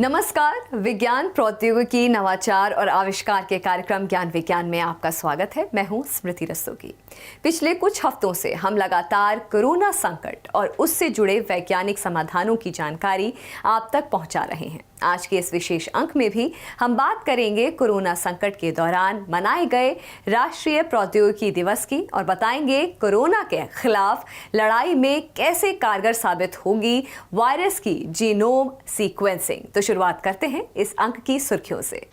नमस्कार। विज्ञान प्रौद्योगिकी नवाचार और आविष्कार के कार्यक्रम ज्ञान विज्ञान में आपका स्वागत है। मैं हूं स्मृति रस्तोगी। पिछले कुछ हफ्तों से हम लगातार कोरोना संकट और उससे जुड़े वैज्ञानिक समाधानों की जानकारी आप तक पहुंचा रहे हैं। आज के इस विशेष अंक में भी हम बात करेंगे कोरोना संकट के दौरान मनाए गए राष्ट्रीय प्रौद्योगिकी दिवस की और बताएंगे कोरोना के खिलाफ लड़ाई में कैसे कारगर साबित होगी वायरस की जीनोम सीक्वेंसिंग। तो शुरुआत करते हैं इस अंक की सुर्खियों से।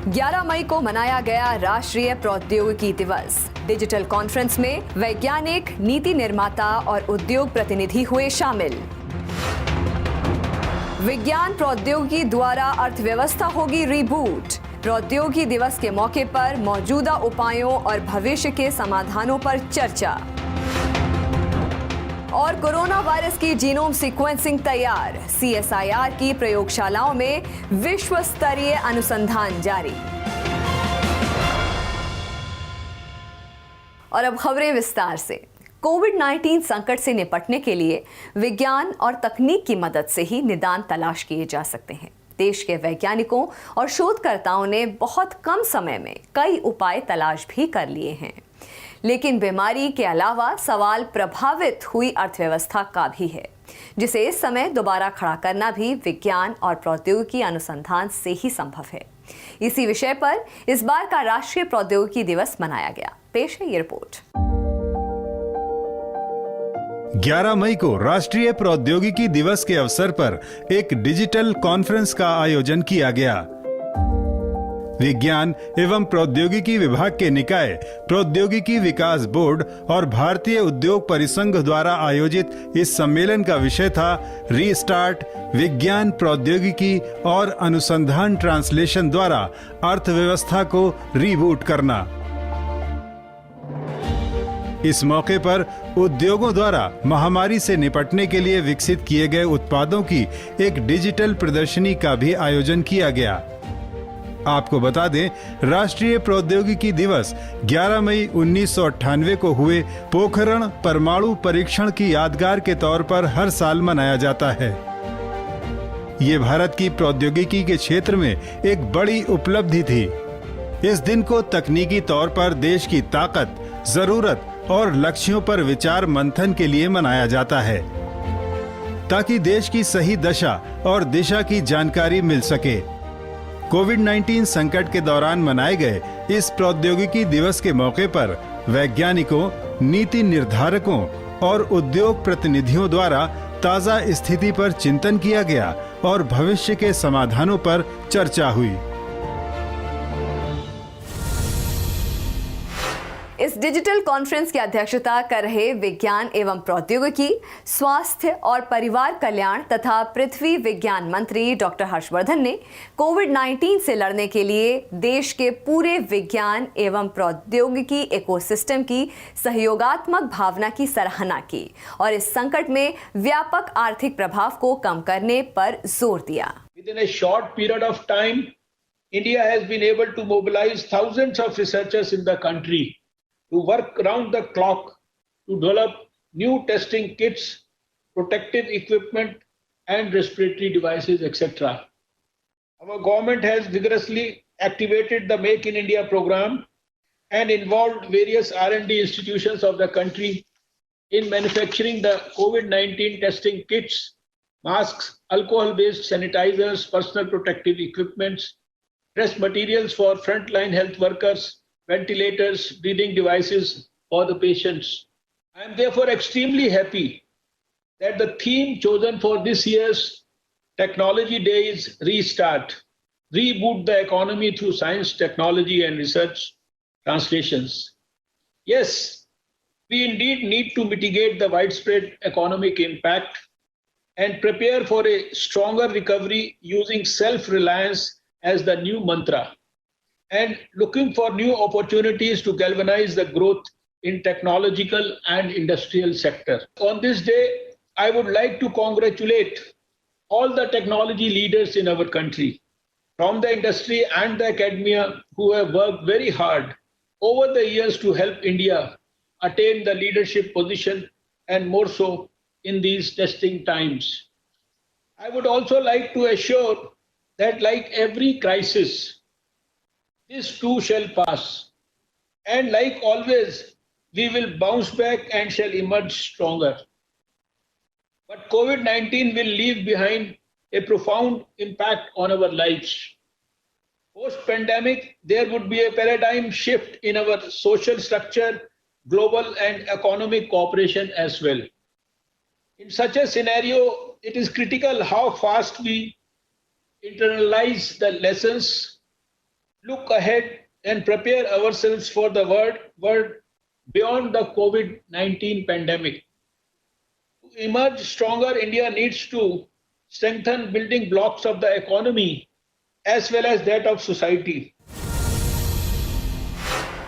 11 मई को मनाया गया राष्ट्रीय प्रौद्योगिकी दिवस। डिजिटल कॉन्फ्रेंस में वैज्ञानिक, नीति निर्माता और उद्योग प्रतिनिधि हुए शामिल। विज्ञान प्रौद्योगिकी द्वारा अर्थव्यवस्था होगी रीबूट। प्रौद्योगिकी दिवस के मौके पर मौजूदा उपायों और भविष्य के समाधानों पर चर्चा। और कोरोना वायरस की जीनोम सीक्वेंसिंग तैयार। CSIR की प्रयोगशालाओं में विश्व स्तरीय अनुसंधान जारी। और अब खबरें विस्तार से। कोविड-19 संकट से निपटने के लिए विज्ञान और तकनीक की मदद से ही निदान तलाश किए जा सकते हैं। देश के वैज्ञानिकों और शोधकर्ताओं ने बहुत कम समय में कई उपाय तलाश भी कर लिए हैं। लेकिन बीमारी के अलावा सवाल प्रभावित हुई अर्थव्यवस्था का भी है, जिसे इस समय दोबारा खड़ा करना भी विज्ञान और प्रौद्योगिकी अनुसंधान से ही संभव है। इसी विषय पर इस बार का राष्ट्रीय प्रौद्योगिकी दिवस मनाया गया। पेश है ये रिपोर्ट। 11 मई को राष्ट्रीय प्रौद्योगिकी दिवस के अवसर पर एक डिजिटल कॉन्फ्रेंस का आयोजन किया गया। विज्ञान एवं प्रौद्योगिकी विभाग के निकाय प्रौद्योगिकी विकास बोर्ड और भारतीय उद्योग परिसंघ द्वारा आयोजित इस सम्मेलन का विषय था रीस्टार्ट, विज्ञान प्रौद्योगिकी और अनुसंधान ट्रांसलेशन द्वारा अर्थव्यवस्था को रीबूट करना। इस मौके पर उद्योगों द्वारा महामारी से निपटने के लिए विकसित किए गए उत्पादों की एक डिजिटल प्रदर्शनी का भी आयोजन किया गया। आपको बता दें, राष्ट्रीय प्रौद्योगिकी दिवस 11 मई 1998 को हुए पोखरण परमाणु परीक्षण की यादगार के तौर पर हर साल मनाया जाता है। ये भारत की प्रौद्योगिकी के क्षेत्र में एक बड़ी उपलब्धि थी। इस दिन को तकनीकी तौर पर देश की ताकत, जरूरत और लक्ष्यों पर विचार मंथन के लिए मनाया जाता है, ताकि देश की सही दशा और दिशा की जानकारी मिल सके। कोविड-19 संकट के दौरान मनाए गए इस प्रौद्योगिकी दिवस के मौके पर वैज्ञानिकों, नीति निर्धारकों और उद्योग प्रतिनिधियों द्वारा ताजा स्थिति पर चिंतन किया गया और भविष्य के समाधानों पर चर्चा हुई। इस डिजिटल कॉन्फ्रेंस की अध्यक्षता कर रहे विज्ञान एवं प्रौद्योगिकी, स्वास्थ्य और परिवार कल्याण तथा पृथ्वी विज्ञान मंत्री डॉक्टर हर्षवर्धन ने कोविड-19 से लड़ने के लिए देश के पूरे विज्ञान एवं प्रौद्योगिकी इकोसिस्टम की सहयोगात्मक भावना की सराहना की और इस संकट में व्यापक आर्थिक प्रभाव को कम करने पर जोर दिया। Within a short period of time, India has been able to mobilize thousands of researchers in the country to work round the clock to develop new testing kits, protective equipment, and respiratory devices, etc. Our government has vigorously activated the Make in India program and involved various R&D institutions of the country in manufacturing the COVID-19 testing kits, masks, alcohol-based sanitizers, personal protective equipments, dress materials for frontline health workers, ventilators, breathing devices for the patients. I am therefore extremely happy that the theme chosen for this year's Technology Day is Restart, reboot the economy through science, technology and research translations. Yes, we indeed need to mitigate the widespread economic impact and prepare for a stronger recovery using self-reliance as the new mantra, and looking for new opportunities to galvanize the growth in technological and industrial sector. On this day, I would like to congratulate all the technology leaders in our country, from the industry and the academia, who have worked very hard over the years to help India attain the leadership position, and more so in these testing times. I would also like to assure that, like every crisis, this too shall pass. And like always, we will bounce back and shall emerge stronger. But COVID 19 will leave behind a profound impact on our lives. Post pandemic, there would be a paradigm shift in our social structure, global and economic cooperation as well. In such a scenario, it is critical how fast we internalize the lessons, look ahead, and prepare ourselves for the world beyond the COVID 19 pandemic. To emerge stronger, India needs to strengthen building blocks of the economy as well as that of society.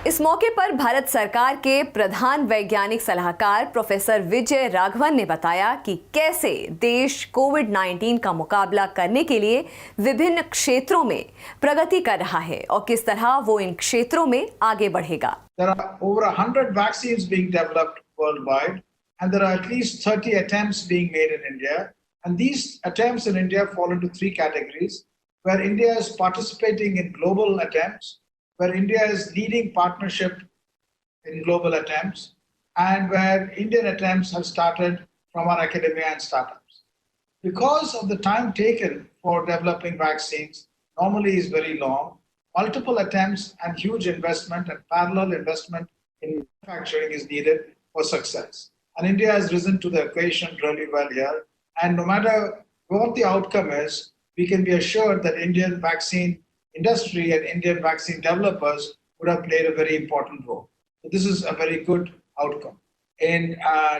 इस मौके पर भारत सरकार के प्रधान वैज्ञानिक सलाहकार professor Vijay Raghavan ने बताया कि कैसे देश कोविड-19 का मुकाबला करने के लिए विभिन्न क्षेत्रों में प्रगति कर रहा है और किस तरह वो इन क्षेत्रों में आगे बढ़ेगा। There are over 100 vaccines being developed worldwide, and there are at least 30 attempts being made in India. And these attempts in India fall into three categories, where India is participating in global attempts, where India is leading partnership in global attempts, and where Indian attempts have started from our academia and startups. Because of the time taken for developing vaccines, normally is very long, multiple attempts and huge investment and parallel investment in manufacturing is needed for success. And India has risen to the occasion really well here. And no matter what the outcome is, we can be assured that Indian vaccine industry and Indian vaccine developers would have played a very important role. So this is a very good outcome. In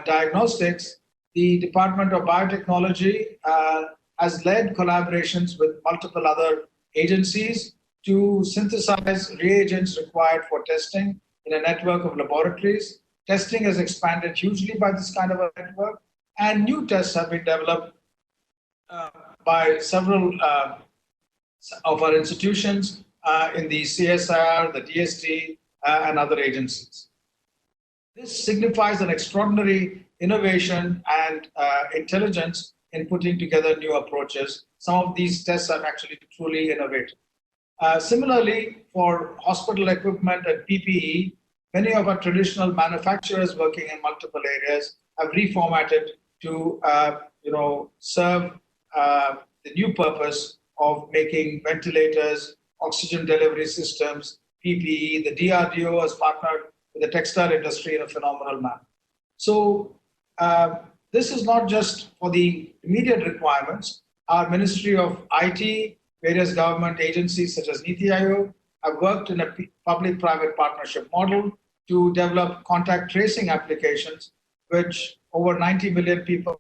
diagnostics, the Department of Biotechnology has led collaborations with multiple other agencies to synthesize reagents required for testing in a network of laboratories. Testing has expanded hugely by this kind of a network, and new tests have been developed by several of our institutions in the CSIR, the DST, and other agencies. This signifies an extraordinary innovation and intelligence in putting together new approaches. Some of these tests are actually truly innovative. Similarly, for hospital equipment and PPE, many of our traditional manufacturers working in multiple areas have reformatted to serve the new purpose of making ventilators, oxygen delivery systems, PPE. The DRDO has partnered with the textile industry in a phenomenal manner. So this is not just for the immediate requirements. Our Ministry of IT, various government agencies such as NITI Aayog have worked in a public-private partnership model to develop contact tracing applications, which over 90 million people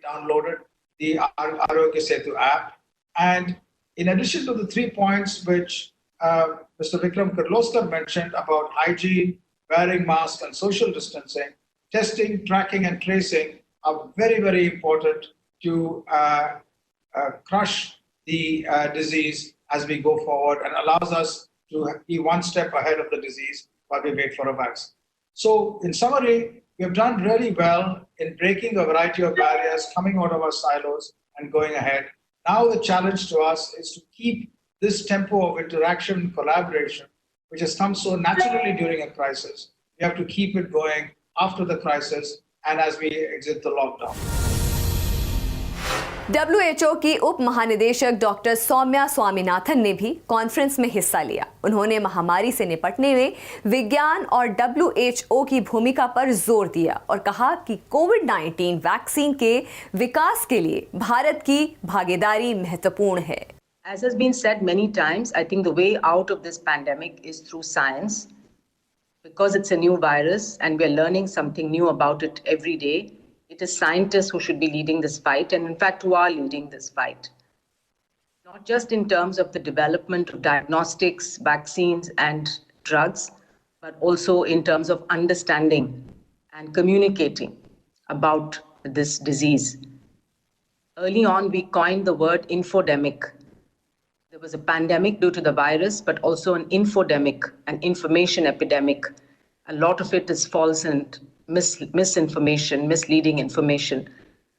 downloaded the Arogya Setu app. And in addition to the 3 points which Mr. Vikram Kirloskar mentioned about hygiene, wearing masks, and social distancing, testing, tracking, and tracing are very, very important to crush the disease as we go forward and allows us to be one step ahead of the disease while we wait for a vaccine. So in summary, we have done really well in breaking a variety of barriers, coming out of our silos and going ahead. Now the challenge to us is to keep this tempo of interaction and collaboration, which has come so naturally during a crisis. We have to keep it going after the crisis and as we exit the lockdown. WHO की उप महानिदेशक doctor Soumya Swaminathan ने भी conference में हिस्सा लिया। उन्होंने महामारी से निपटने में विज्ञान और WHO की भूमिका पर जोर दिया और कहा कि कोविड-19 वैक्सीन के विकास के लिए भारत की भागीदारी महत्वपूर्ण है। As has been said many times, I think the way out of this pandemic is through science, because it's a new virus and we're learning something new about it every day. It is scientists who should be leading this fight, and in fact, who are leading this fight. Not just in terms of the development of diagnostics, vaccines, and drugs, but also in terms of understanding and communicating about this disease. Early on, we coined the word infodemic. There was a pandemic due to the virus, but also an infodemic, an information epidemic. A lot of it is false and misinformation, misleading information,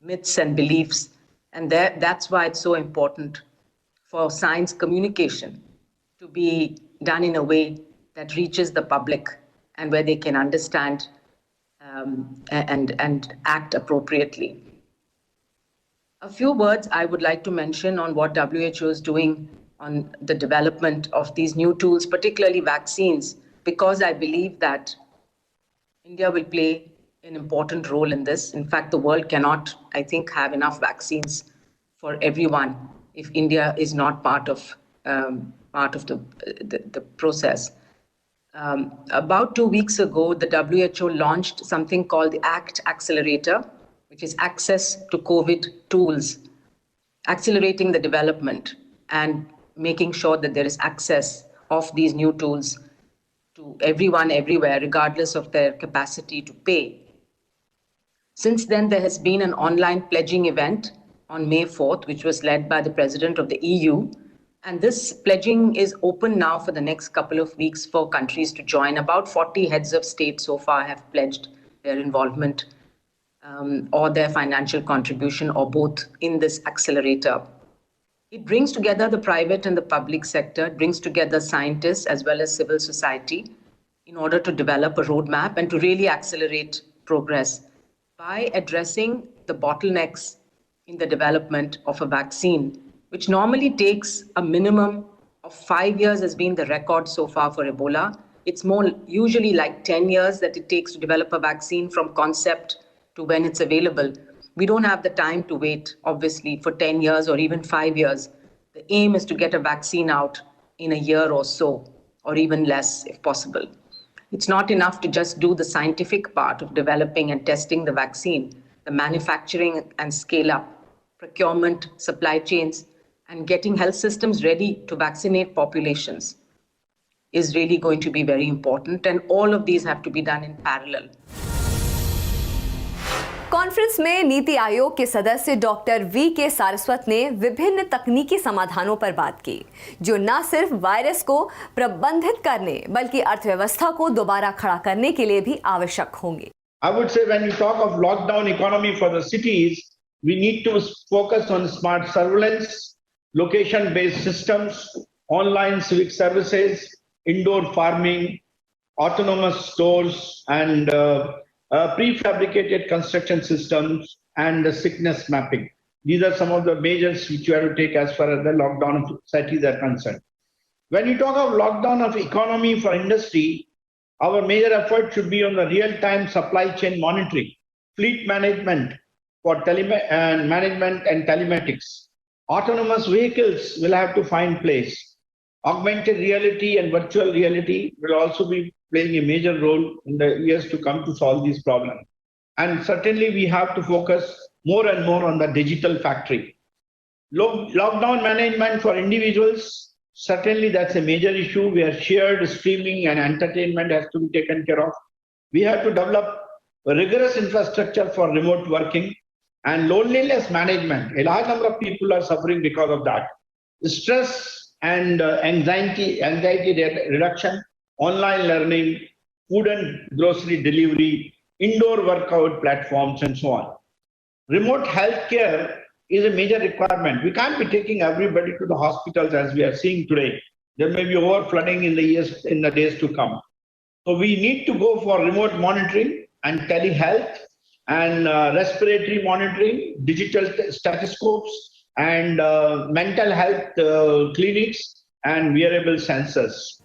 myths and beliefs. And that's why it's so important for science communication to be done in a way that reaches the public and where they can understand and act appropriately. A few words I would like to mention on what WHO is doing on the development of these new tools, particularly vaccines, because I believe that India will play an important role in this. In fact, the world cannot, I think, have enough vaccines for everyone if India is not part of the process. About 2 weeks ago, the WHO launched something called the ACT Accelerator, which is access to COVID tools, accelerating the development and making sure that there is access of these new tools to everyone, everywhere, regardless of their capacity to pay. Since then, there has been an online pledging event on May 4th, which was led by the President of the EU. And this pledging is open now for the next couple of weeks for countries to join. About 40 heads of state so far have pledged their involvement or their financial contribution or both in this accelerator. It brings together the private and the public sector, it brings together scientists as well as civil society in order to develop a roadmap and to really accelerate progress by addressing the bottlenecks in the development of a vaccine, which normally takes a minimum of 5 years has been the record so far for Ebola. It's more usually like 10 years that it takes to develop a vaccine from concept to when it's available. We don't have the time to wait, obviously, for 10 years or even 5 years. The aim is to get a vaccine out in a year or so, or even less if possible. It's not enough to just do the scientific part of developing and testing the vaccine. The manufacturing and scale up, procurement, supply chains, and getting health systems ready to vaccinate populations is really going to be very important. And all of these have to be done in parallel. Conference में नीति आयोग के सदस्य doctor V के सारस्वत ने विभिन्न तकनीकी समाधानों पर बात की, जो न सिर्फ वायरस को प्रबंधित करने बल्कि अर्थव्यवस्था को दोबारा खड़ा करने के लिए भी आवश्यक होंगे. I would say when we talk of lockdown economy for the cities, we need to focus on smart surveillance, location-based systems, online civic services, indoor farming, autonomous stores, and prefabricated construction systems and sickness mapping. These are some of the measures which you have to take as far as the lockdown of cities are concerned. When you talk of lockdown of economy for industry, our major effort should be on the real-time supply chain monitoring, fleet management for management and telematics. Autonomous vehicles will have to find place. Augmented reality and virtual reality will also be playing a major role in the years to come to solve these problems. And certainly we have to focus more and more on the digital factory. Lockdown management for individuals, certainly that's a major issue where shared streaming and entertainment has to be taken care of. We have to develop a rigorous infrastructure for remote working and loneliness management. A large number of people are suffering because of that. Stress and anxiety reduction, online learning, food and grocery delivery, indoor workout platforms, and so on. Remote healthcare is a major requirement. We can't be taking everybody to the hospitals as we are seeing today. There may be overflooding in the days to come. So we need to go for remote monitoring and telehealth and respiratory monitoring, digital stethoscopes, and mental health clinics and wearable sensors.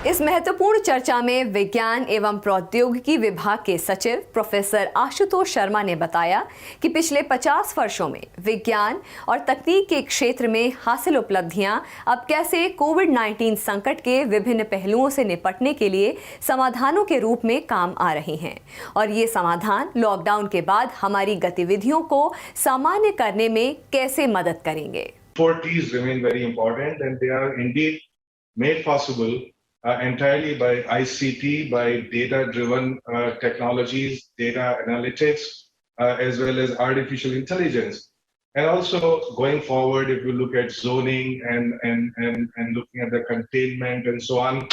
इस महत्वपूर्ण चर्चा में विज्ञान एवं प्रौद्योगिकी विभाग के सचिव प्रोफेसर आशुतोष शर्मा ने बताया कि पिछले 50 वर्षों में विज्ञान और तकनीक के क्षेत्र में हासिल उपलब्धियां अब कैसे कोविड-19 संकट के विभिन्न पहलुओं से निपटने के लिए समाधानों के रूप में काम आ रही हैं और ये समाधान लॉकडाउन के बाद हमारी गतिविधियों को सामान्य करने में कैसे मदद करेंगे. Expertise remain very important and they are indeed made possible entirely by ICT, by data-driven technologies, data analytics, as well as artificial intelligence. And also going forward, if you look at zoning and looking at the containment and so on,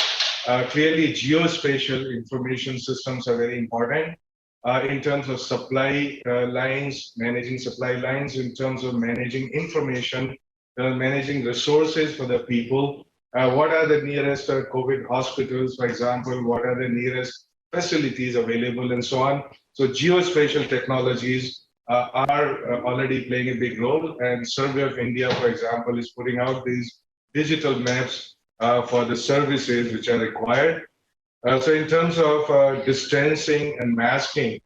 clearly geospatial information systems are very important. in terms of supply lines, managing supply lines, in terms of managing information, managing resources for the people. What are the nearest COVID hospitals, for example? What are the nearest facilities available, and so on? So geospatial technologies are already playing a big role, and Survey of India, for example, is putting out these digital maps for the services which are required. So in terms of distancing and masking,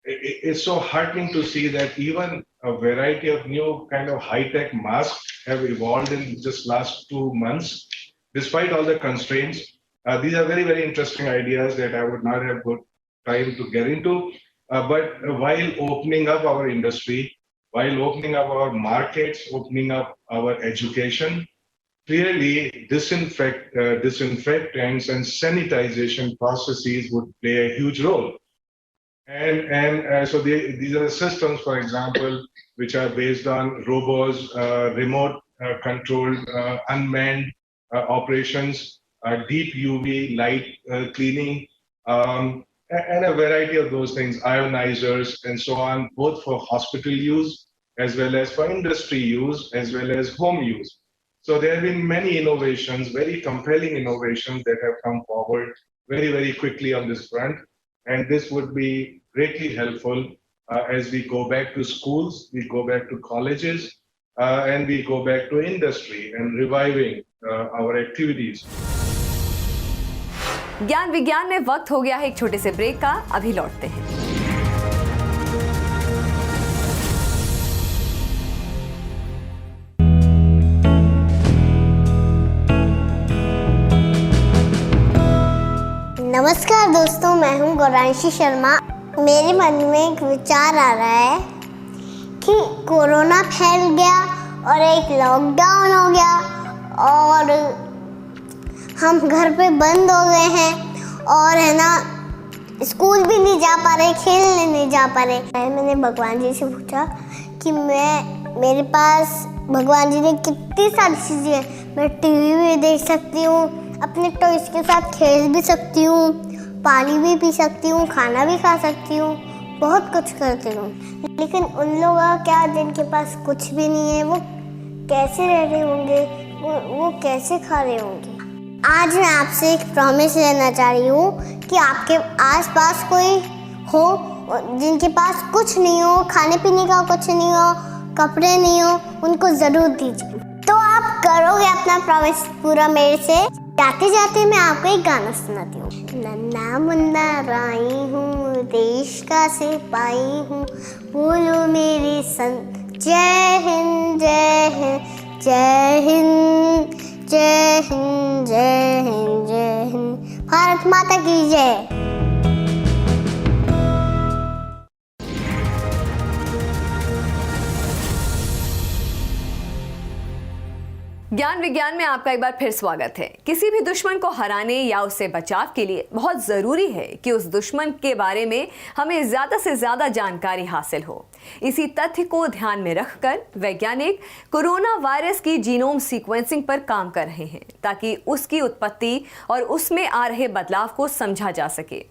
it's so heartening to see that even a variety of new kind of high-tech masks have evolved in just last 2 months, despite all the constraints. These are very, very interesting ideas that I would not have good time to get into. But while opening up our industry, while opening up our markets, opening up our education, clearly disinfectants and sanitization processes would play a huge role. And so these are the systems, for example, which are based on robots, remote controlled, unmanned operations, deep UV light cleaning, and a variety of those things, ionizers and so on, both for hospital use as well as for industry use as well as home use. So there have been many innovations, very compelling innovations that have come forward very, very quickly on this front. And this would be greatly helpful as we go back to schools, we go back to colleges, and we go back to industry and reviving our activities. ज्ञान विज्ञान में वक्त हो गया है एक छोटे से ब्रेक का, अभी लौटते हैं। नमस्कार दोस्तों, मैं हूं गौरांशी शर्मा। मेरे मन में एक विचार आ रहा है कि कोरोना फैल गया और एक लॉकडाउन हो गया और हम घर पे बंद हो गए हैं और है ना, स्कूल भी नहीं जा पा रहे, खेलने नहीं जा पा रहे। मैंने भगवान जी से पूछा कि मेरे पास भगवान जी ने कितनी सारी चीज़ें हैं, मैं टीवी भी देख सकती हूँ, अपने टॉयज के साथ खेल भी सकती हूँ, पानी भी पी सकती हूँ, खाना भी खा सकती हूँ, बहुत कुछ करती हूँ। लेकिन उन लोगों का क्या, जिनके पास कुछ भी नहीं है, वो कैसे रह रहे होंगे, वो कैसे खा रहे होंगे। आज मैं आपसे एक प्रॉमिस लेना चाह रही हूँ कि आपके आसपास कोई हो जिनके पास कुछ नहीं हो, खाने पीने का कुछ नहीं हो, कपड़े नहीं हो, उनको ज़रूर दीजिए। तो आप करोगे अपना प्रॉमिस पूरा मेरे से। जाते जाते मैं आपको एक गाना सुनाती हूँ। नन्ना मुन्ना राई हूँ, देश का सिपाही हूँ, बोलो मेरी संत। जय हिंद जय हिंद जय हिंद जय हिंद जय हिंद जय हिंद, भारत माता की जय। ज्ञान विज्ञान में आपका एक बार फिर स्वागत है। किसी भी दुश्मन को हराने या उससे बचाव के लिए बहुत ज़रूरी है कि उस दुश्मन के बारे में हमें ज़्यादा से ज़्यादा जानकारी हासिल हो। इसी तथ्य को ध्यान में रखकर वैज्ञानिक कोरोना वायरस की जीनोम सीक्वेंसिंग पर काम कर रहे हैं ताकि उसकी उत्पत्ति और उसमें आ रहे बदलाव को समझा जा सके।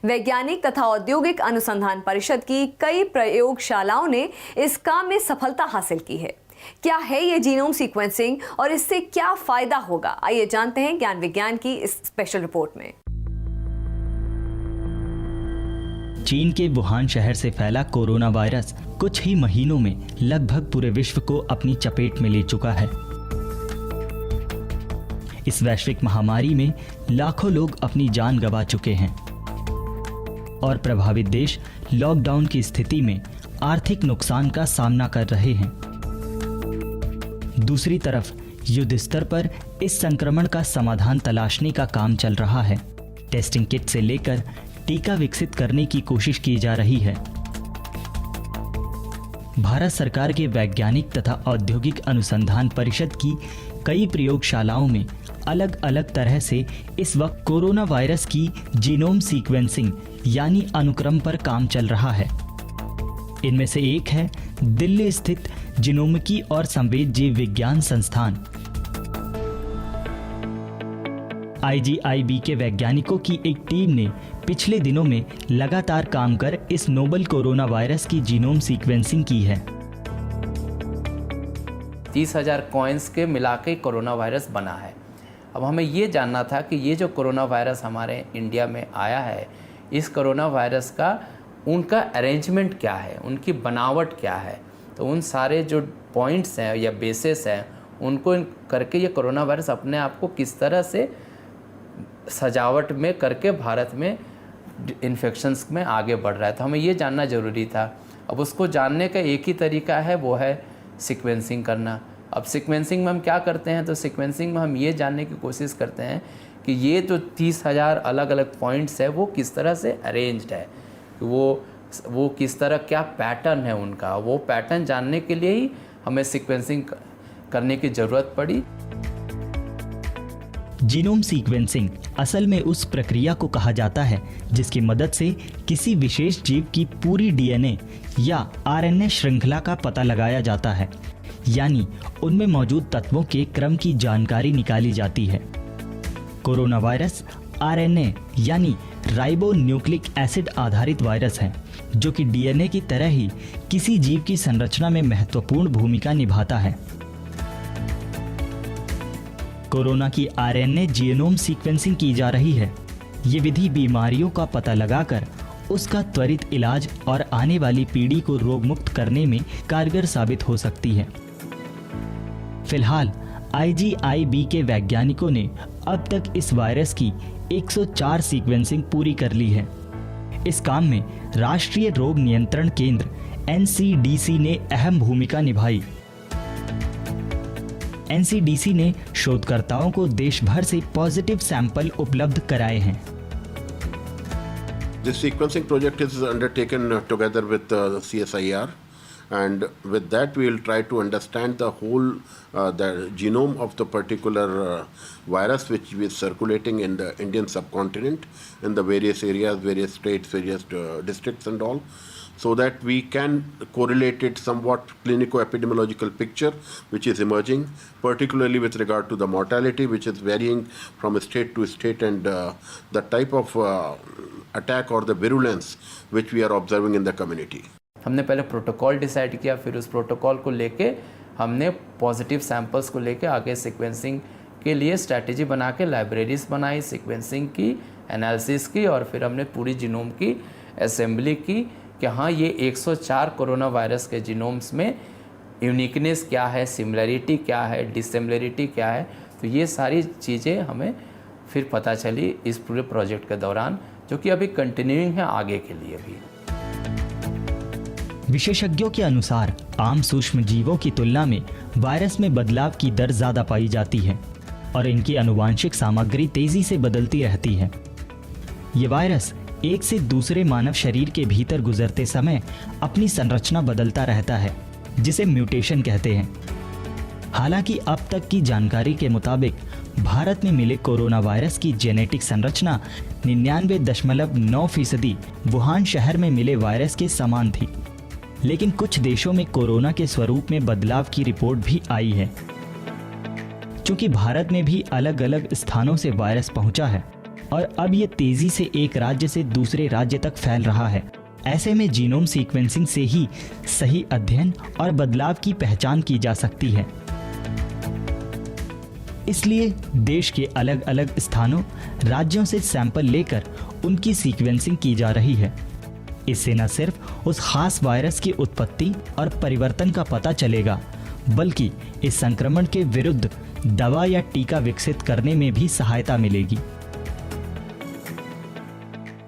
वैज्ञानिक तथा औद्योगिक अनुसंधान परिषद की कई प्रयोगशालाओं ने इस काम में सफलता हासिल की है। क्या है ये जीनोम सीक्वेंसिंग और इससे क्या फायदा होगा, आइए जानते हैं ज्ञान विज्ञान की इस स्पेशल रिपोर्ट में। चीन के वुहान शहर से फैला कोरोना वायरस कुछ ही महीनों में लगभग पूरे विश्व को अपनी चपेट में ले चुका है। इस वैश्विक महामारी में लाखों लोग अपनी जान गंवा चुके हैं और प्रभावित देश लॉकडाउन की स्थिति में आर्थिक नुकसान का सामना कर रहे हैं। दूसरी तरफ युद्ध स्तर पर इस संक्रमण का समाधान तलाशने का काम चल रहा है। टेस्टिंग किट से लेकर टीका विकसित करने की कोशिश की जा रही है। भारत सरकार के वैज्ञानिक तथा औद्योगिक अनुसंधान परिषद की कई प्रयोगशालाओं में अलग अलग तरह से इस वक्त कोरोना वायरस की जीनोम सीक्वेंसिंग यानी अनुक्रम पर काम चल रहा है। इनमें से एक है दिल्ली स्थित जीनोमिकी और संवेद जीव विज्ञान संस्थान। IGIB के वैज्ञानिकों की एक टीम ने पिछले दिनों में लगातार काम कर इस नोबल कोरोना वायरस की जीनोम सीक्वेंसिंग की है। 30,000 कॉइन्स के मिला के कोरोना वायरस बना है। अब हमें ये जानना था कि ये जो कोरोना वायरस हमारे इंडिया में आया है, इस कोरोना वायरस का उनका अरेंजमेंट क्या है, उनकी बनावट क्या है। तो उन सारे जो पॉइंट्स हैं या बेसिस हैं, उनको करके ये कोरोना वायरस अपने आप को किस तरह से सजावट में करके भारत में इन्फेक्शंस में आगे बढ़ रहा है, तो हमें ये जानना ज़रूरी था। अब उसको जानने का एक ही तरीका है, वो है सीक्वेंसिंग करना। अब सीक्वेंसिंग में हम क्या करते हैं, तो सीक्वेंसिंग में हम ये जानने की कोशिश करते हैं कि ये जो 30,000 अलग अलग पॉइंट्स है वो किस तरह से अरेंज्ड है, वो किस तरह, क्या पैटर्न है उनका। वो पैटर्न जानने के लिए ही हमें सीक्वेंसिंग करने की ज़रूरत पड़ी। जीनोम सीक्वेंसिंग असल में उस प्रक्रिया को कहा जाता है जिसकी मदद से किसी विशेष जीव की पूरी डीएनए या आरएनए श्रृंखला का पता लगाया जाता है, यानी उनमें मौजूद तत्वों के क्रम की जानकारी निकाली जाती है। कोरोना वायरस आरएनए यानी राइबो न्यूक्लिक एसिड आधारित वायरस है, जो कि डीएनए की तरह ही किसी जीव की संरचना में महत्वपूर्ण भूमिका निभाता है। कोरोना की आरएनए जीनोम सीक्वेंसिंग की जा रही है। ये विधि बीमारियों का पता लगाकर उसका त्वरित इलाज और आने वाली पीढ़ी को रोग मुक्त करने में कारगर साबित हो सकती है। फिलहाल IGIB के वैज्ञानिकों ने अब तक इस वायरस की 104 सीक्वेंसिंग पूरी कर ली है। इस काम में राष्ट्रीय रोग नियंत्रण केंद्र NCDC ने अहम भूमिका निभाई। NCDC ने शोधकर्ताओं को देश भर से पॉजिटिव सैंपल उपलब्ध कराए हैं। This sequencing project is undertaken together with CSIR, and with that we will try to understand the whole the genome of the particular virus which is circulating in the Indian subcontinent, in the various areas, various states, various districts and all, so that we can correlate it somewhat clinico-epidemiological picture which is emerging, particularly with regard to the mortality which is varying from state to state, and the type of attack or the virulence which we are observing in the community. हमने पहले protocol decide किया, फिर उस protocol को लेके हमने positive samples को लेके आगे सीक्वेंसिंग के लिए स्ट्रैटेजी बना के लाइब्रेरीज बनाई, सीक्वेंसिंग की, एनालिसिस की, और फिर हमने पूरी जीनोम की असेंबली की कि हाँ ये 104 कोरोना वायरस के जीनोम्स में यूनिकनेस क्या है, सिमिलरिटी क्या है, डिसिमिलरिटी क्या है। तो ये सारी चीज़ें हमें फिर पता चली इस पूरे प्रोजेक्ट के दौरान, जो कि अभी कंटिन्यूइंग है आगे के लिए भी। विशेषज्ञों के अनुसार आम सूक्ष्म जीवों की तुलना में वायरस में बदलाव की दर ज्यादा पाई जाती है और इनकी आनुवांशिक सामग्री तेजी से बदलती रहती है। ये वायरस एक से दूसरे मानव शरीर के भीतर गुजरते समय अपनी संरचना बदलता रहता है, जिसे म्यूटेशन कहते हैं। हालांकि अब तक की जानकारी के मुताबिक भारत में मिले कोरोना वायरस की जेनेटिक संरचना 99.9% वुहान शहर में मिले वायरस के समान थी, लेकिन कुछ देशों में कोरोना के स्वरूप में बदलाव की रिपोर्ट भी आई है। चूंकि भारत में भी अलग अलग स्थानों से वायरस पहुंचा है और अब ये तेजी से एक राज्य से दूसरे राज्य तक फैल रहा है, ऐसे में जीनोम सीक्वेंसिंग से ही सही अध्ययन और बदलाव की पहचान की जा सकती है। इसलिए देश के अलग अलग स्थानों, राज्यों से सैंपल लेकर उनकी सीक्वेंसिंग की जा रही है। इससे न सिर्फ उस खास वायरस की उत्पत्ति और परिवर्तन का पता चलेगा, बल्कि इस संक्रमण के विरुद्ध दवा या टीका विकसित करने में भी सहायता मिलेगी।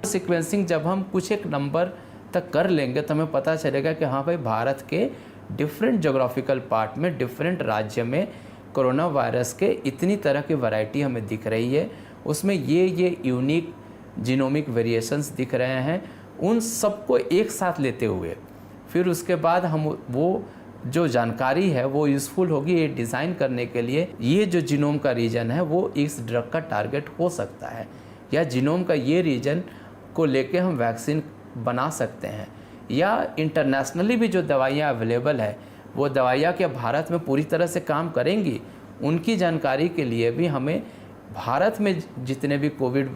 सीक्वेंसिंग जब हम कुछ एक नंबर तक कर लेंगे तो हमें पता चलेगा कि हाँ भाई, भारत के डिफरेंट जोग्राफिकल पार्ट में, डिफरेंट राज्य में कोरोना वायरस के इतनी तरह की वैरायटी हमें दिख रही है। उसमें ये यूनिक जीनोमिक वेरिएशंस दिख रहे हैं। उन सबको एक साथ लेते हुए फिर उसके बाद हम वो जो जानकारी है वो यूज़फुल होगी ये डिज़ाइन करने के लिए। ये जो जीनोम का रीजन है वो इस ड्रग का टारगेट हो सकता है, या जीनोम का ये रीजन को लेके हम वैक्सीन बना सकते हैं, या इंटरनेशनली भी जो दवाइयाँ अवेलेबल है वो दवाइयाँ क्या भारत में पूरी तरह से काम करेंगी, उनकी जानकारी के लिए भी हमें भारत में जितने भी कोविड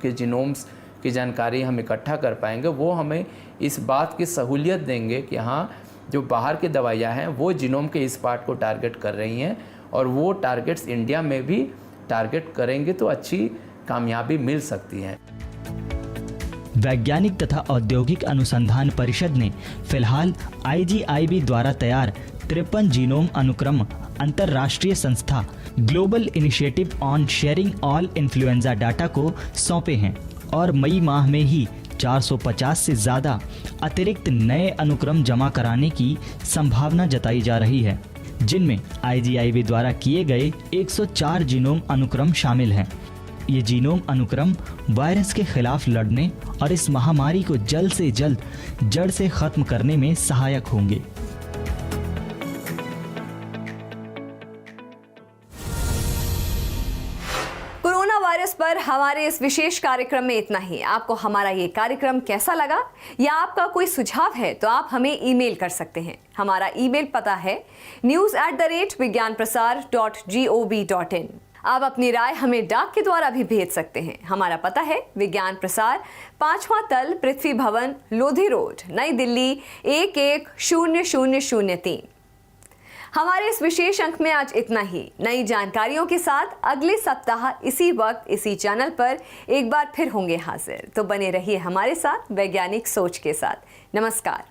के जीनोम्स की जानकारी हम इकट्ठा कर पाएंगे, वो हमें इस बात की सहूलियत देंगे कि हाँ, जो बाहर की दवाइयाँ हैं वो जीनोम के इस पार्ट को टारगेट कर रही हैं, और वो टारगेट्स इंडिया में भी टारगेट करेंगे तो अच्छी कामयाबी मिल सकती है। वैज्ञानिक तथा औद्योगिक अनुसंधान परिषद ने फिलहाल IGIB द्वारा तैयार 53 जीनोम अनुक्रम अंतर्राष्ट्रीय संस्था global initiative on sharing all influenza data को सौंपे हैं, और मई माह में ही 450 से ज़्यादा अतिरिक्त नए अनुक्रम जमा कराने की संभावना जताई जा रही है, जिनमें IGIB द्वारा किए गए 104 जीनोम अनुक्रम शामिल हैं। ये जीनोम अनुक्रम वायरस के खिलाफ लड़ने और इस महामारी को जल्द से जल्द जड़ से खत्म करने में सहायक होंगे। कोरोना वायरस पर हमारे इस विशेष कार्यक्रम में इतना ही। आपको हमारा ये कार्यक्रम कैसा लगा या आपका कोई सुझाव है तो आप हमें ईमेल कर सकते हैं। हमारा ईमेल पता है news@vigyanprasar.gov.in। आप अपनी राय हमें डाक के द्वारा भी भेज सकते हैं। हमारा पता है विज्ञान प्रसार, 5वां तल, पृथ्वी भवन, लोधी रोड, नई दिल्ली 110003। हमारे इस विशेष अंक में आज इतना ही। नई जानकारियों के साथ अगले सप्ताह इसी वक्त इसी चैनल पर एक बार फिर होंगे हाजिर। तो बने रहिए हमारे साथ वैज्ञानिक सोच के साथ। नमस्कार।